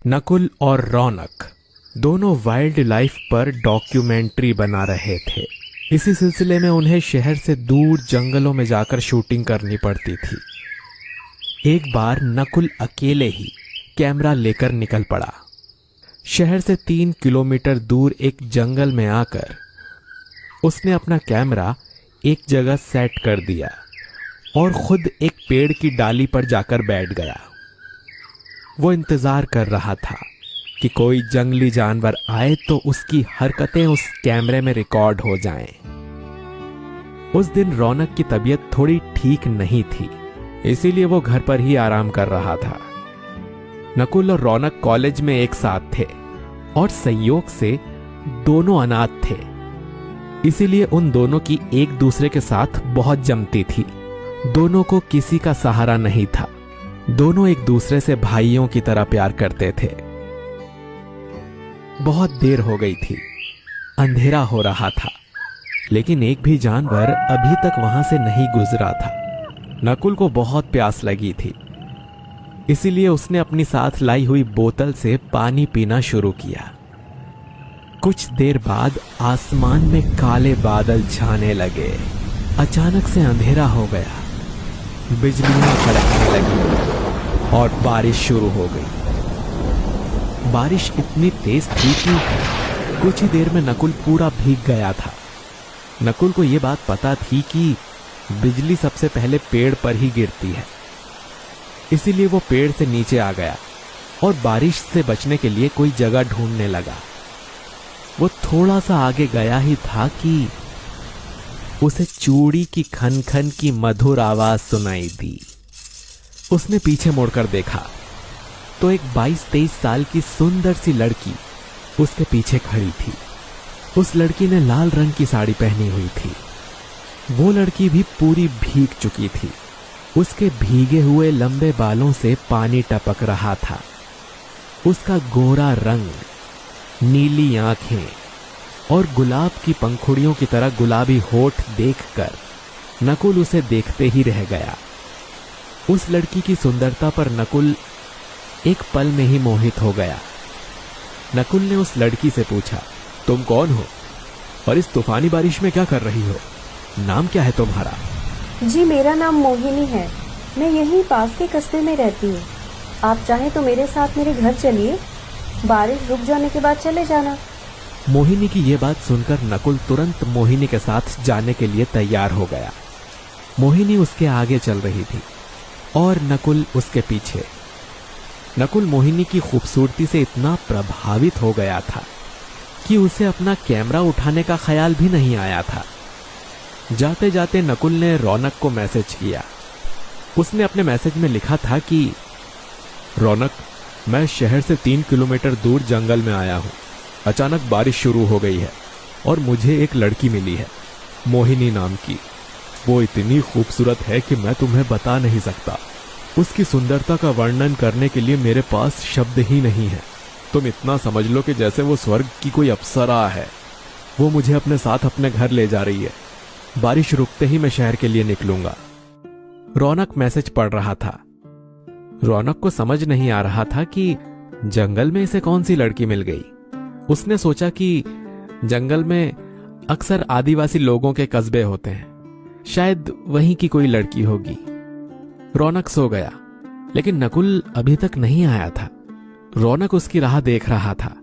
नकुल और रौनक दोनों wild life पर डॉक्यूमेंट्री बना रहे थे। इसी सिलसिले में उन्हें शहर से दूर जंगलों में जाकर शूटिंग करनी पड़ती थी। एक बार नकुल अकेले ही कैमरा लेकर निकल पड़ा। शहर से 3 किलोमीटर दूर एक जंगल में आकर उसने अपना कैमरा एक जगह सेट कर दिया और खुद एक पेड़ की डाली पर जाकर बैठ गया। वो इंतजार कर रहा था कि कोई जंगली जानवर आए तो उसकी हरकतें उस कैमरे में रिकॉर्ड हो जाएं। उस दिन रौनक की तबीयत थोड़ी ठीक नहीं थी, इसीलिए वो घर पर ही आराम कर रहा था। नकुल और रौनक कॉलेज में एक साथ थे और संयोग से दोनों अनाथ थे, इसीलिए उन दोनों की एक दूसरे के साथ बहुत जमती थी। दोनों को किसी का सहारा नहीं था। दोनों एक दूसरे से भाइयों की तरह प्यार करते थे। बहुत देर हो गई थी, अंधेरा हो रहा था, लेकिन एक भी जानवर अभी तक वहां से नहीं गुजरा था। नकुल को बहुत प्यास लगी थी, इसीलिए उसने अपनी साथ लाई हुई बोतल से पानी पीना शुरू किया। कुछ देर बाद आसमान में काले बादल छाने लगे। अचानक से अंधेरा हो गया, बिजलियां कड़कने लगी और बारिश शुरू हो गई। बारिश इतनी तेज थी कि कुछ ही देर में नकुल पूरा भीग गया था। नकुल को यह बात पता थी कि बिजली सबसे पहले पेड़ पर ही गिरती है, इसीलिए वो पेड़ से नीचे आ गया और बारिश से बचने के लिए कोई जगह ढूंढने लगा। वो थोड़ा सा आगे गया ही था कि उसे चूड़ी की खन खन की मधुर आवाज सुनाई दी। उसने पीछे मुड़कर देखा तो एक 22-23 साल की सुंदर सी लड़की उसके पीछे खड़ी थी। उस लड़की ने लाल रंग की साड़ी पहनी हुई थी। वो लड़की भी पूरी भीग चुकी थी। उसके भीगे हुए लंबे बालों से पानी टपक रहा था। उसका गोरा रंग, नीली आंखें और गुलाब की पंखुड़ियों की तरह गुलाबी होठ देखकर नकुल उसे देखते ही रह गया। उस लड़की की सुंदरता पर नकुल एक पल में ही मोहित हो गया। नकुल ने उस लड़की से पूछा, तुम कौन हो और इस तूफानी बारिश में क्या कर रही हो? नाम क्या है तुम्हारा? जी, मेरा नाम मोहिनी है। मैं यहीं पास के कस्बे में रहती हूँ। आप चाहें तो मेरे साथ मेरे घर चलिए, बारिश रुक जाने के बाद चले जाना। मोहिनी की यह बात सुनकर नकुल तुरंत मोहिनी के साथ जाने के लिए तैयार हो गया। मोहिनी उसके आगे चल रही थी और नकुल उसके पीछे। नकुल मोहिनी की खूबसूरती से इतना प्रभावित हो गया था कि उसे अपना कैमरा उठाने का ख्याल भी नहीं आया था। जाते जाते नकुल ने रौनक को मैसेज किया। उसने अपने मैसेज में लिखा था कि रौनक, मैं शहर से 3 किलोमीटर दूर जंगल में आया हूँ। अचानक बारिश शुरू हो गई है और मुझे एक लड़की मिली है, मोहिनी नाम की। वो इतनी खूबसूरत है कि मैं तुम्हें बता नहीं सकता। उसकी सुंदरता का वर्णन करने के लिए मेरे पास शब्द ही नहीं है। तुम इतना समझ लो कि जैसे वो स्वर्ग की कोई अप्सरा है। वो मुझे अपने साथ अपने घर ले जा रही है। बारिश रुकते ही मैं शहर के लिए निकलूंगा। रौनक मैसेज पढ़ रहा था। रौनक को समझ नहीं आ रहा था कि जंगल में इसे कौन सी लड़की मिल गई। उसने सोचा कि जंगल में अक्सर आदिवासी लोगों के कस्बे होते हैं, शायद वहीं की कोई लड़की होगी। रौनक सो गया, लेकिन नकुल अभी तक नहीं आया था। रौनक उसकी राह देख रहा था।